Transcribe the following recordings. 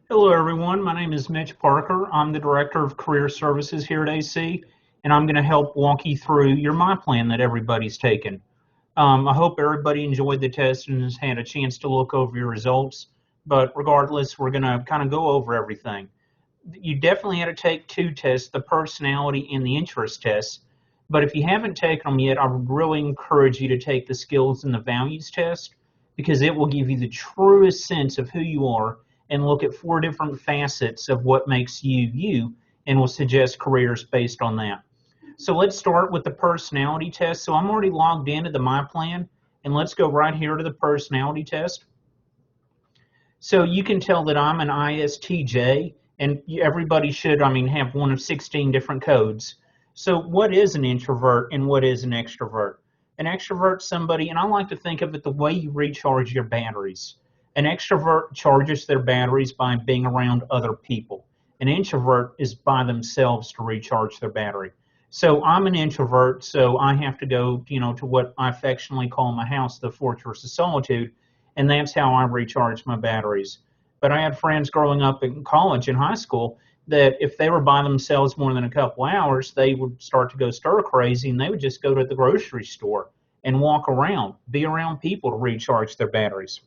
Hello, everyone. My name is Mitch Parker. I'm the Director of Career Services here at AC, and I'm going to help walk you through your MyPlan that everybody's taken. I hope everybody enjoyed the test and has had a chance to look over your results, but regardless, we're going to kind of go over everything. You definitely had to take two tests, the personality and the interest test, but if you haven't taken them yet, I would really encourage you to take the skills and the values test because it will give you the truest sense of who you are and look at four different facets of what makes you you and will suggest careers based on that. So let's start with the personality test. So I'm already logged into the MyPlan, and let's go right here to the personality test. So you can tell that I'm an ISTJ, and everybody should, have one of 16 different codes. So what is an introvert and what is an extrovert? An extrovert is somebody, and I like to think of it the way you recharge your batteries. An extrovert charges their batteries by being around other people. An introvert is by themselves to recharge their battery. So I'm an introvert, so I have to go, to what I affectionately call my house, the fortress of solitude, and that's how I recharge my batteries. But I had friends growing up in college and high school that if they were by themselves more than a couple hours, they would start to go stir crazy and they would just go to the grocery store and walk around, be around people to recharge their batteries.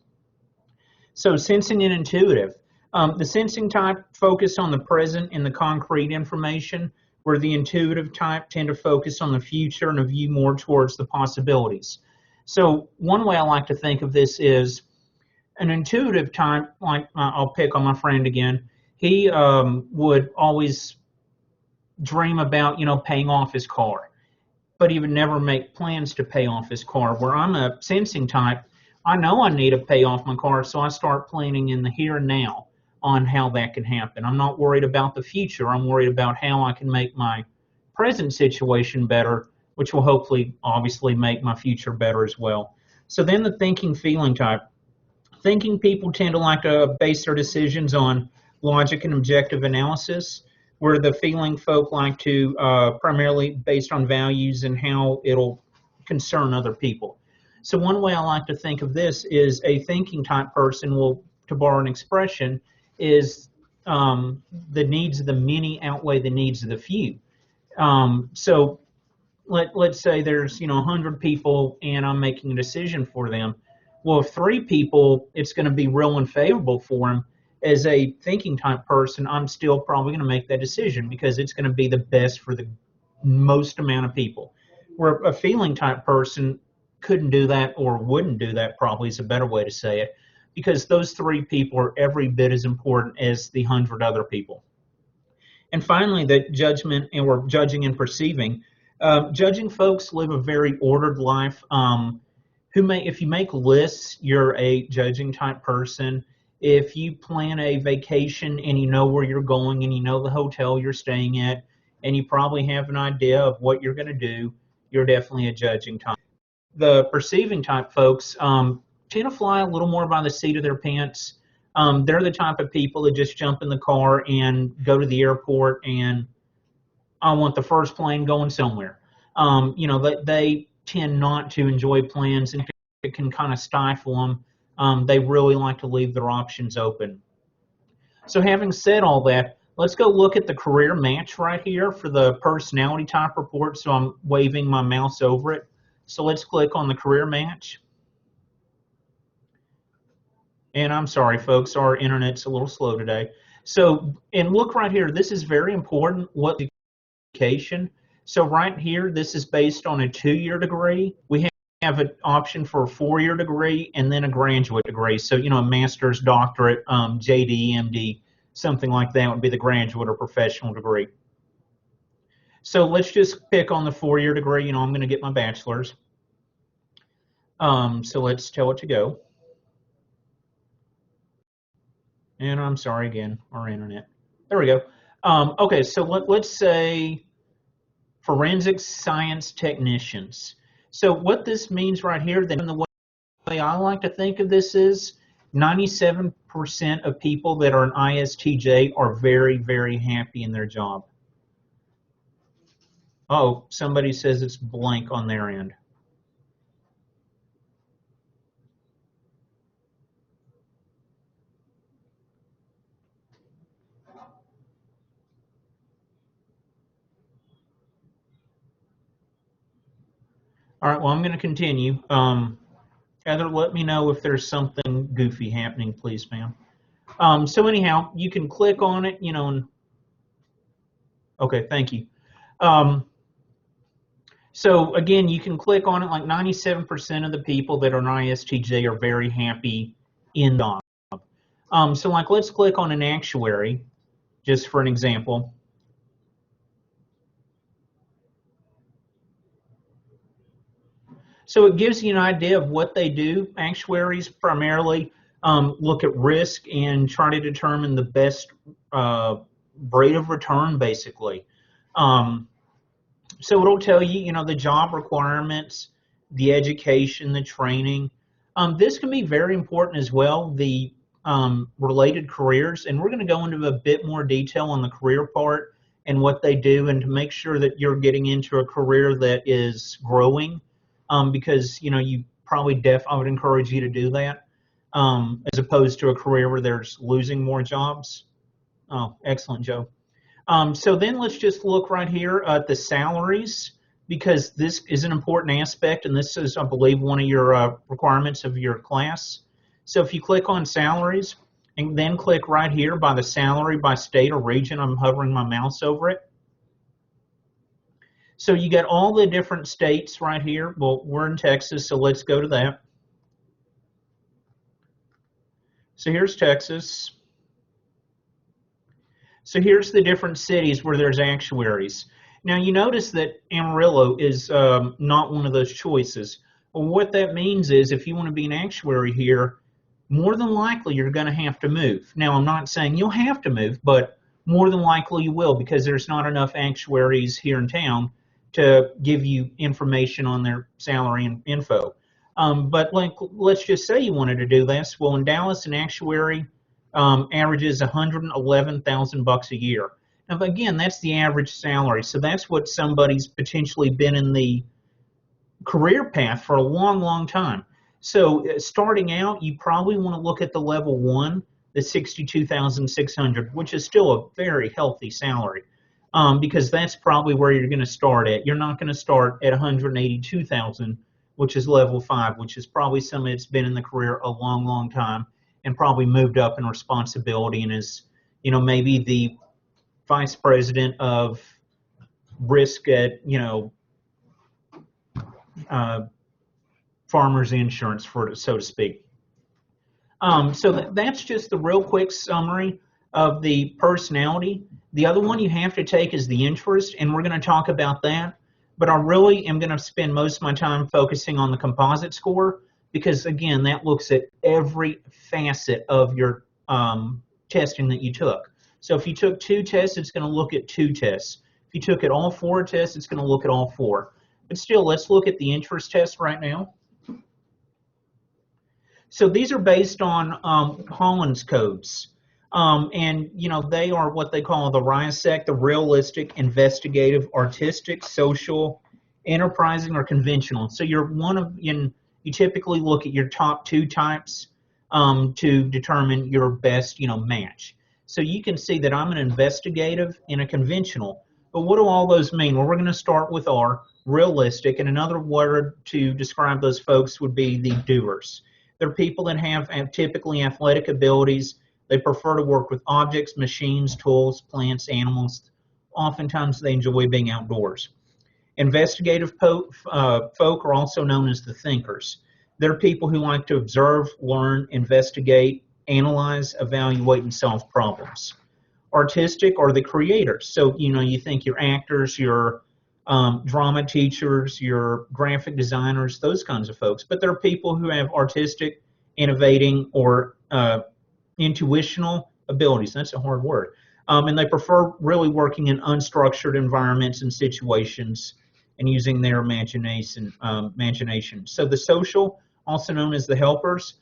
So sensing and intuitive. The sensing type focus on the present and the concrete information, where the intuitive type tend to focus on the future and a view more towards the possibilities. So one way I like to think of this is an intuitive type, like I'll pick on my friend again. He would always dream about, paying off his car, but he would never make plans to pay off his car. Where I'm a sensing type, I know I need to pay off my car, so I start planning in the here and now on how that can happen. I'm not worried about the future. I'm worried about how I can make my present situation better, which will hopefully, obviously, make my future better as well. So then the thinking feeling type. Thinking people tend to like to base their decisions on logic and objective analysis, where the feeling folk like to primarily based on values and how it'll concern other people. So one way I like to think of this is a thinking type person will, to borrow an expression, is the needs of the many outweigh the needs of the few. So let's say there's 100 people and I'm making a decision for them. Well, if three people, it's going to be real unfavorable for them. As a thinking type person, I'm still probably going to make that decision because it's going to be the best for the most amount of people. Where a feeling type person couldn't do that or wouldn't do that, probably is a better way to say it, because those three people are every bit as important as the 100 other people. And finally, the judgment and we're judging and perceiving. Judging folks live a very ordered life. If you make lists, you're a judging type person. If you plan a vacation and you know where you're going and you know the hotel you're staying at and you probably have an idea of what you're going to do, you're definitely a judging type. The perceiving type folks tend to fly a little more by the seat of their pants. They're the type of people that just jump in the car and go to the airport and I want the first plane going somewhere. They tend not to enjoy plans and it can kind of stifle them. They really like to leave their options open. So having said all that, let's go look at the career match right here for the personality type report. So I'm waving my mouse over it. So let's click on the career match. And I'm sorry, folks, our internet's a little slow today. So, and look right here, this is very important. What education? So right here, this is based on a 2-year degree. We have an option for a 4-year degree and then a graduate degree. So, a master's, doctorate, JD, MD, something like that would be the graduate or professional degree. So let's just pick on the 4-year degree. I'm going to get my bachelor's. So let's tell it to go. And I'm sorry again, our internet. There we go. Okay, so let's say forensic science technicians. So what this means right here, then the way I like to think of this is 97% of people that are an ISTJ are very, very happy in their job. Oh, somebody says it's blank on their end. All right, well, I'm going to continue. Heather, let me know if there's something goofy happening, please, ma'am. So anyhow, you can click on it, you know, and okay, thank you. Um, so again, you can click on it. Like 97% of the people that are in ISTJ are very happy in the job. So like, let's click on an actuary, just for an example. So it gives you an idea of what they do. Actuaries primarily look at risk and try to determine the best rate of return, basically. So it'll tell you, you know, the job requirements, the education, the training. This can be very important as well, the related careers. And we're going to go into a bit more detail on the career part and what they do, and to make sure that you're getting into a career that is growing, because, you know, you probably I would encourage you to do that, as opposed to a career where there's losing more jobs. Oh, excellent, Joe. So then let's just look right here at the salaries, because this is an important aspect, and this is, I believe, one of your requirements of your class. So if you click on salaries and then click right here by the salary by state or region, I'm hovering my mouse over it. So you got all the different states right here. Well, we're in Texas, so let's go to that. So here's Texas. So here's the different cities where there's actuaries. Now you notice that Amarillo is not one of those choices. Well, what that means is if you want to be an actuary here, more than likely you're going to have to move. Now I'm not saying you'll have to move, but more than likely you will, because there's not enough actuaries here in town to give you information on their salary and info. But like, let's just say you wanted to do this. Well, in Dallas, an actuary averages $111,000 a year. Now, again, that's the average salary. So that's what somebody's potentially been in the career path for a long, long time. So starting out, you probably want to look at the level one, the $62,600, which is still a very healthy salary, because that's probably where you're going to start at. You're not going to start at $182,000, which is level five, which is probably somebody that's been in the career a long, long time and probably moved up in responsibility and is, you know, maybe the vice president of risk at, you know, farmers insurance, for so to speak. So that's just the real quick summary of the personality. The other one you have to take is the interest, and we're going to talk about that. But I really am going to spend most of my time focusing on the composite score, because again, that looks at every facet of your testing that you took. So if you took 2 tests, it's going to look at 2 tests. If you took at all 4 tests, it's going to look at all 4. But still, let's look at the interest test right now. So these are based on Holland's codes. And, you know, they are what they call the RISEC, the realistic, investigative, artistic, social, enterprising, or conventional. So you're you typically look at your top 2 types to determine your best, you know, match. So you can see that I'm an investigative and a conventional. But what do all those mean? Well, we're going to start with R, realistic, and another word to describe those folks would be the doers. They're people that have typically athletic abilities. They prefer to work with objects, machines, tools, plants, animals. Oftentimes they enjoy being outdoors. Investigative folk are also known as the thinkers. They're people who like to observe, learn, investigate, analyze, evaluate, and solve problems. Artistic are the creators. So, you know, you think your actors, your drama teachers, your graphic designers, those kinds of folks. But there are people who have artistic, innovating, or intuitional abilities. That's a hard word. And they prefer really working in unstructured environments and situations and using their imagination. So the social, also known as the helpers,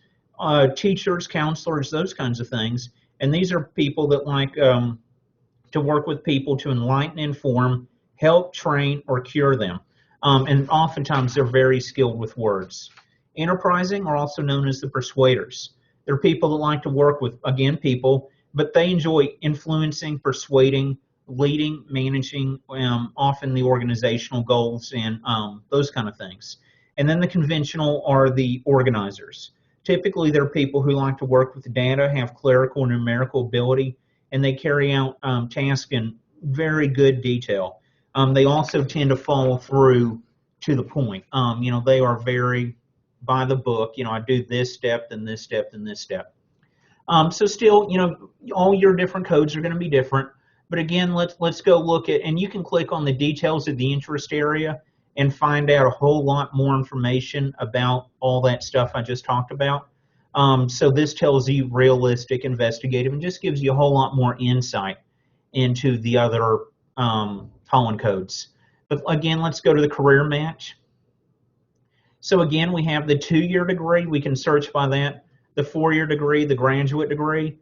teachers, counselors, those kinds of things. And these are people that like to work with people to enlighten, inform, help, train, or cure them. And oftentimes they're very skilled with words. Enterprising are also known as the persuaders. They're people that like to work with, again, people, but they enjoy influencing, persuading, leading, managing, often the organizational goals and those kind of things. And then the conventional are the organizers. Typically, they're people who like to work with data, have clerical and numerical ability, and they carry out tasks in very good detail. They also tend to follow through to the point. They are very by the book. I do this step, then this step, then this step. So still, all your different codes are going to be different. But again, let's go look at, and you can click on the details of the interest area and find out a whole lot more information about all that stuff I just talked about. So this tells you realistic, investigative, and just gives you a whole lot more insight into the other Holland codes. But again, let's go to the career match. So again, we have the 2-year degree. We can search by that. The 4-year degree, the graduate degree.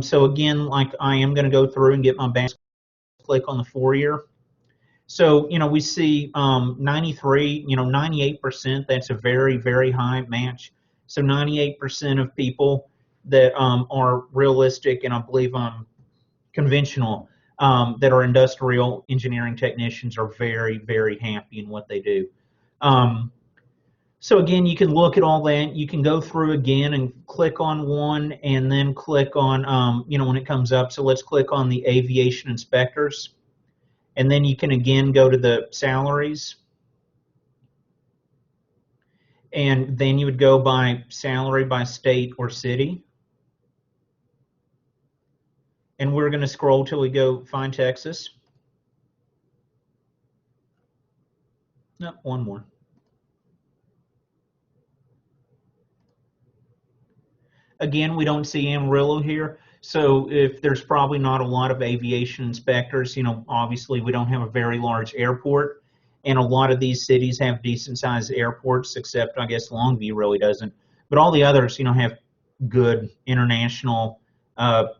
So again, like I am going to go through and get my bachelor's, click on the 4-year. So, we see 93, 98%, that's a very, very high match. So 98% of people that are realistic and I believe conventional, that are industrial engineering technicians are very, very happy in what they do. So again, you can look at all that. You can go through again and click on one and then click on, when it comes up. So let's click on the aviation inspectors. And then you can again go to the salaries. And then you would go by salary by state or city. And we're going to scroll till we go find Texas. No, one more. Again, we don't see Amarillo here. So if there's probably not a lot of aviation inspectors, obviously we don't have a very large airport, and a lot of these cities have decent sized airports, except I guess Longview really doesn't. But all the others, have good international,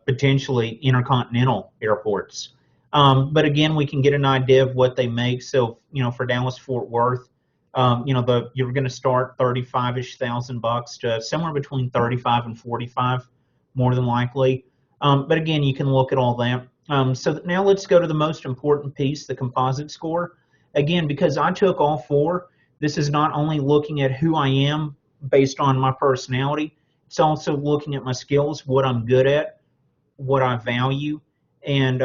potentially intercontinental airports. But again, we can get an idea of what they make. So, for Dallas-Fort Worth, you're going to start $35,000-ish to somewhere between 35 and 45, more than likely. But again, you can look at all that. So now let's go to the most important piece, the composite score. Again, because I took all 4, this is not only looking at who I am based on my personality, it's also looking at my skills, what I'm good at, what I value, and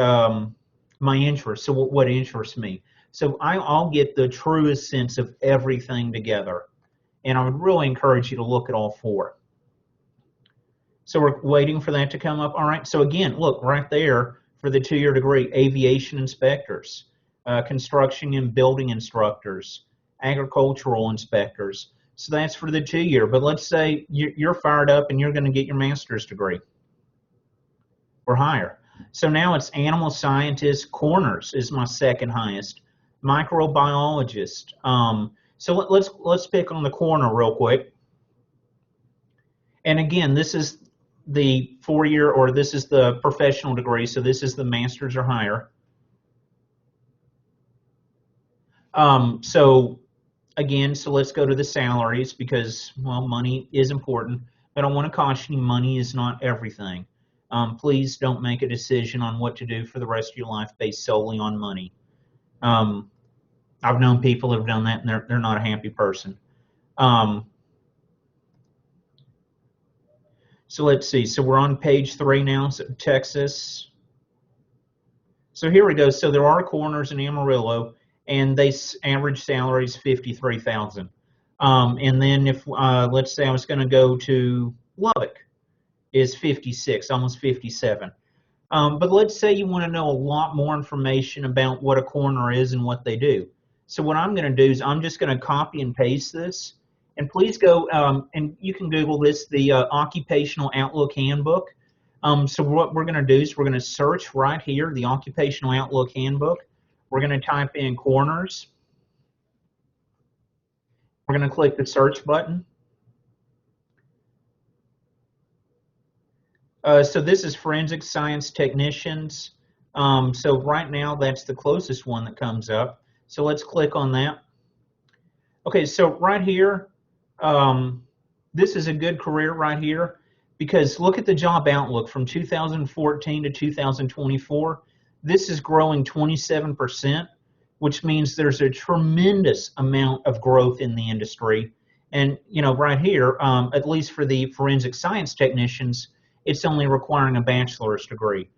my interests, so what interests me. So I'll get the truest sense of everything together. And I would really encourage you to look at all 4. So we're waiting for that to come up. All right, so again, look, right there for the 2-year degree, aviation inspectors, construction and building instructors, agricultural inspectors. So that's for the 2-year. But let's say you're fired up and you're going to get your master's degree or higher. So now it's animal scientist, corners is my second highest, microbiologist. So let's pick on the corner real quick. And again, this is the 4-year, or this is the professional degree, so this is the master's or higher. So again, so let's go to the salaries because, well, money is important, but I want to caution you, money is not everything. Please don't make a decision on what to do for the rest of your life based solely on money. I've known people who have done that, and they're not a happy person. So let's see. So we're on page 3 now, so Texas. So here we go. So there are corners in Amarillo, and they average salary is $53,000. And then if let's say I was going to go to Lubbock, is 56, almost 57. But let's say you want to know a lot more information about what a corner is and what they do. So what I'm going to do is I'm just going to copy and paste this. And please go, and you can Google this, the Occupational Outlook Handbook. So what we're going to do is we're going to search right here, the Occupational Outlook Handbook. We're going to type in corners. We're going to click the search button. So this is forensic science technicians. So right now that's the closest one that comes up. So let's click on that. Okay, so right here, this is a good career right here because look at the job outlook from 2014 to 2024. This is growing 27%. which means there's a tremendous amount of growth in the industry. And, right here, at least for the forensic science technicians, it's only requiring a bachelor's degree,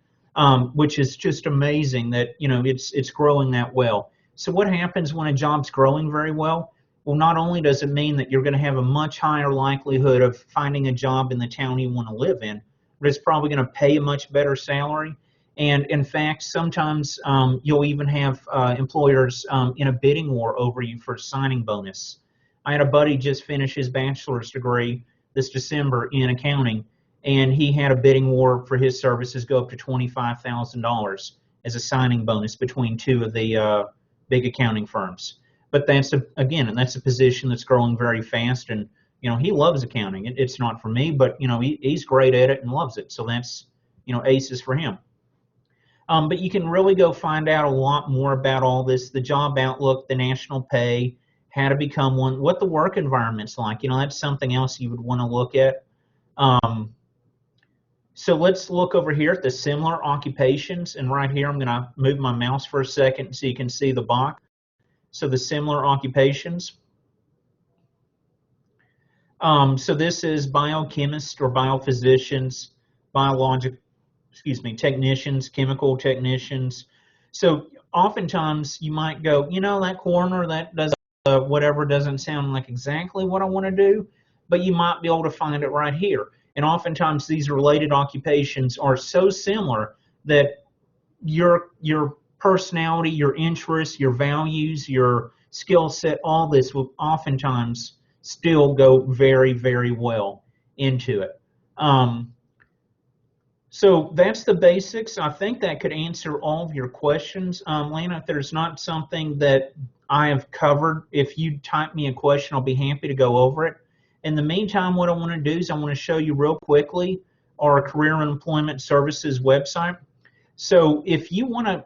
which is just amazing that, it's growing that well. So what happens when a job's growing very well? Well, not only does it mean that you're going to have a much higher likelihood of finding a job in the town you want to live in, but it's probably going to pay a much better salary. And in fact, sometimes you'll even have employers in a bidding war over you for a signing bonus. I had a buddy just finish his bachelor's degree this December in accounting, and he had a bidding war for his services go up to $25,000 as a signing bonus between two of the big accounting firms. But that's that's a position that's growing very fast, and he loves accounting. It's not for me, but he's great at it and loves it. So that's aces for him. But you can really go find out a lot more about all this: the job outlook, the national pay, how to become one, what the work environment's like. That's something else you would want to look at. So let's look over here at the similar occupations, and right here I'm going to move my mouse for a second so you can see the box. So the similar occupations. So this is biochemists or biophysicians, technicians, chemical technicians. So oftentimes you might go, that coroner, that does whatever doesn't sound like exactly what I want to do, but you might be able to find it right here. And oftentimes these related occupations are so similar that your personality, your interests, your values, your skill set, all this will oftentimes still go very, very well into it. So that's the basics. I think that could answer all of your questions. Lana, if there's not something that I have covered, if you type me a question, I'll be happy to go over it. In the meantime, what I want to do is I want to show you real quickly our Career and Employment Services website. So if you want to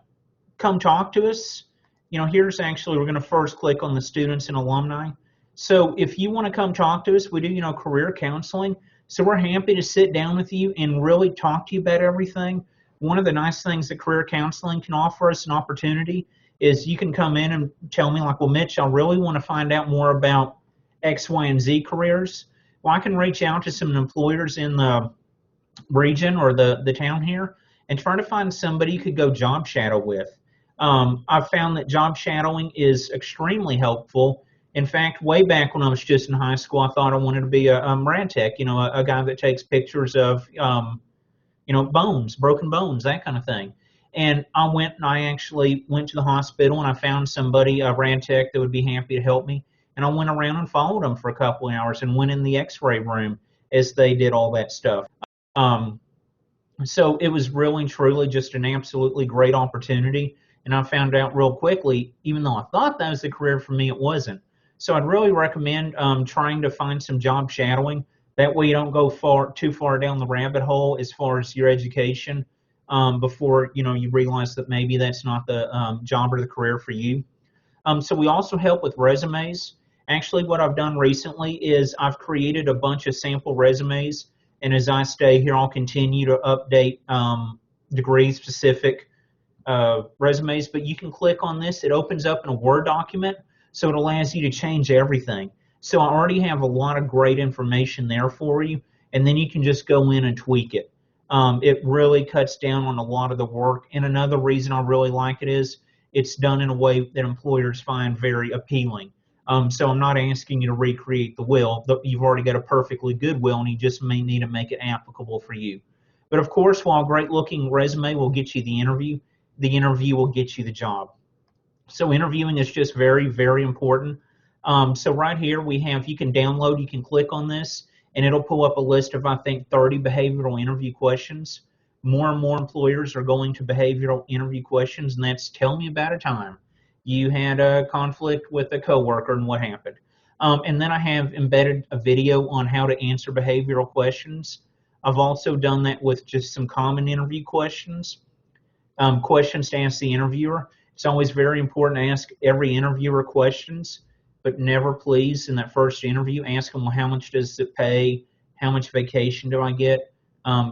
come talk to us, here's actually, we're going to first click on the students and alumni. So if you want to come talk to us, we do, career counseling. So we're happy to sit down with you and really talk to you about everything. One of the nice things that career counseling can offer us an opportunity is you can come in and tell me, like, well, Mitch, I really want to find out more about X, Y, and Z careers. Well, I can reach out to some employers in the region or the town here and try to find somebody you could go job shadow with. I've found that job shadowing is extremely helpful. In fact, way back when I was just in high school, I thought I wanted to be a rad tech, a guy that takes pictures of, bones, broken bones, that kind of thing. And I actually went to the hospital and I found somebody, a rad tech, that would be happy to help me. And I went around and followed them for a couple of hours and went in the x-ray room as they did all that stuff. So it was really, truly just an absolutely great opportunity. And I found out real quickly, even though I thought that was the career for me, it wasn't. So I'd really recommend trying to find some job shadowing. That way you don't go too far down the rabbit hole as far as your education before you realize that maybe that's not the job or the career for you. So we also help with resumes. Actually, what I've done recently is I've created a bunch of sample resumes, and as I stay here, I'll continue to update degree-specific resumes. But you can click on this. It opens up in a Word document, so it allows you to change everything. So I already have a lot of great information there for you, and then you can just go in and tweak it. It really cuts down on a lot of the work, and another reason I really like it is it's done in a way that employers find very appealing. So I'm not asking you to recreate the will. You've already got a perfectly good will, and you just may need to make it applicable for you. But of course, while a great-looking resume will get you the interview will get you the job. So interviewing is just very, very important. So right here we have, you can download, you can click on this, and it'll pull up a list of, I think, 30 behavioral interview questions. More and more employers are going to behavioral interview questions, and that's tell me about a time you had a conflict with a coworker and what happened. And then I have embedded a video on how to answer behavioral questions. I've also done that with just some common interview questions, questions to ask the interviewer. It's always very important to ask every interviewer questions, but never, please, in that first interview, ask them, well, how much does it pay? How much vacation do I get?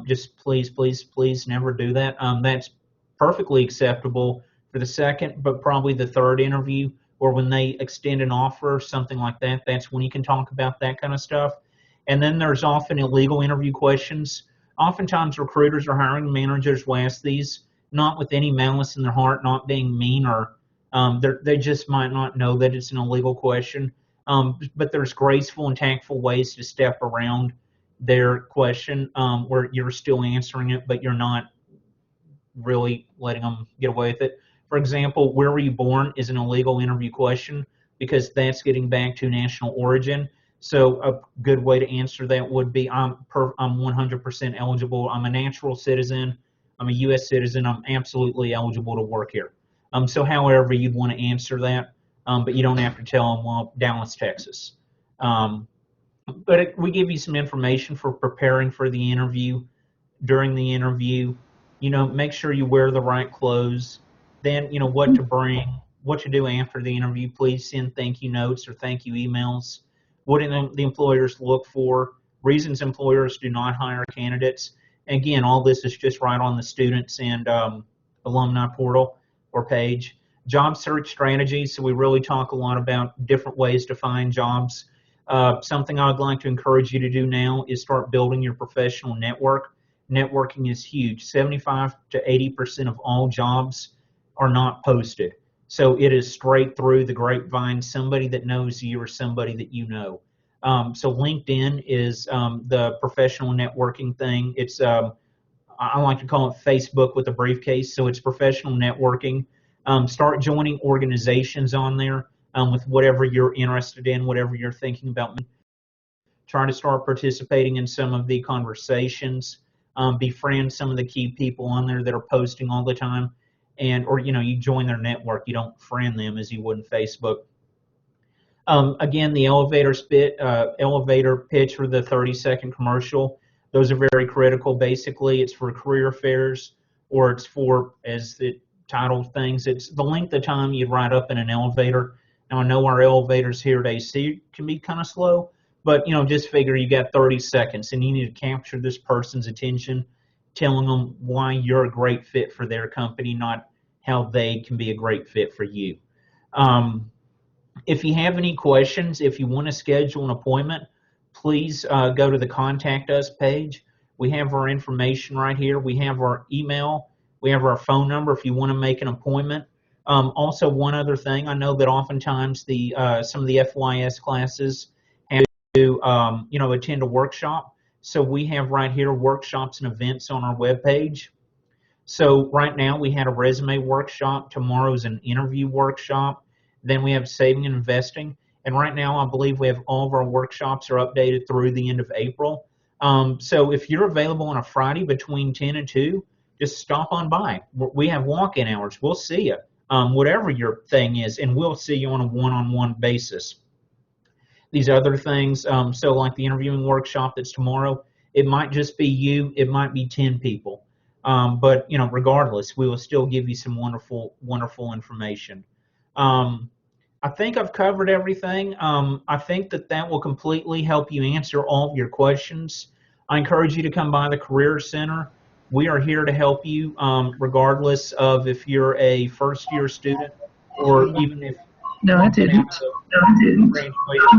Just please, please, please never do that. That's perfectly acceptable for the second, but probably the third interview, or when they extend an offer, something like that. That's when you can talk about that kind of stuff. And then there's often illegal interview questions. Oftentimes recruiters or hiring managers will ask these, not with any malice in their heart, not being mean, or they just might not know that it's an illegal question. But there's graceful and tactful ways to step around their question where you're still answering it, but you're not really letting them get away with it. For example, where were you born is an illegal interview question because that's getting back to national origin. So a good way to answer that would be I'm 100% eligible. I'm a natural citizen. I'm a U.S. citizen. I'm absolutely eligible to work here. So however you'd want to answer that, but you don't have to tell them, well, Dallas, Texas. But we give you some information for preparing for the interview. During the interview, make sure you wear the right clothes. Then, what to bring, what to do after the interview. Please send thank you notes or thank you emails. What do the employers look for? Reasons employers do not hire candidates. Again, all this is just right on the students and alumni portal or page. Job search strategies. So we really talk a lot about different ways to find jobs. Something I'd like to encourage you to do now is start building your professional network. Networking is huge. 75 to 80% of all jobs are not posted. So it is straight through the grapevine, somebody that knows you or somebody that you know. So LinkedIn is the professional networking thing. It's I like to call it Facebook with a briefcase. So it's professional networking. Start joining organizations on there with whatever you're interested in, whatever you're thinking about. Try to start participating in some of the conversations. Befriend some of the key people on there that are posting all the time. Or you join their network. You don't friend them as you would in Facebook. Again, the elevator pitch for the 30-second commercial. Those are very critical. Basically, it's for career fairs, or it's for, as the title things, it's the length of time you'd ride up in an elevator. Now, I know our elevators here at AC can be kind of slow, but just figure you got 30 seconds, and you need to capture this person's attention, telling them why you're a great fit for their company, not how they can be a great fit for you. If you have any questions, if you want to schedule an appointment, please go to the Contact Us page. We have our information right here. We have our email. We have our phone number if you want to make an appointment. Also, one other thing, I know that oftentimes some of the FYS classes have to attend a workshop. So we have right here workshops and events on our webpage. So right now we had a resume workshop. Tomorrow's an interview workshop. Then we have saving and investing. And right now I believe we have all of our workshops are updated through the end of April. So if you're available on a Friday between 10 and 2, just stop on by. We have walk-in hours. We'll see you, whatever your thing is, and we'll see you on a one-on-one basis. These other things, so like the interviewing workshop that's tomorrow, it might just be you, it might be 10 people. But regardless, we will still give you some wonderful, wonderful information. I think I've covered everything. I think that will completely help you answer all of your questions. I encourage you to come by the Career Center. We are here to help you, regardless of if you're a first-year student or even if No, I didn't. graduated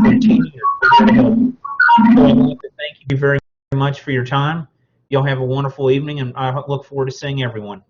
15 years. So I'd like to thank you very much for your time. Y'all have a wonderful evening, and I look forward to seeing everyone.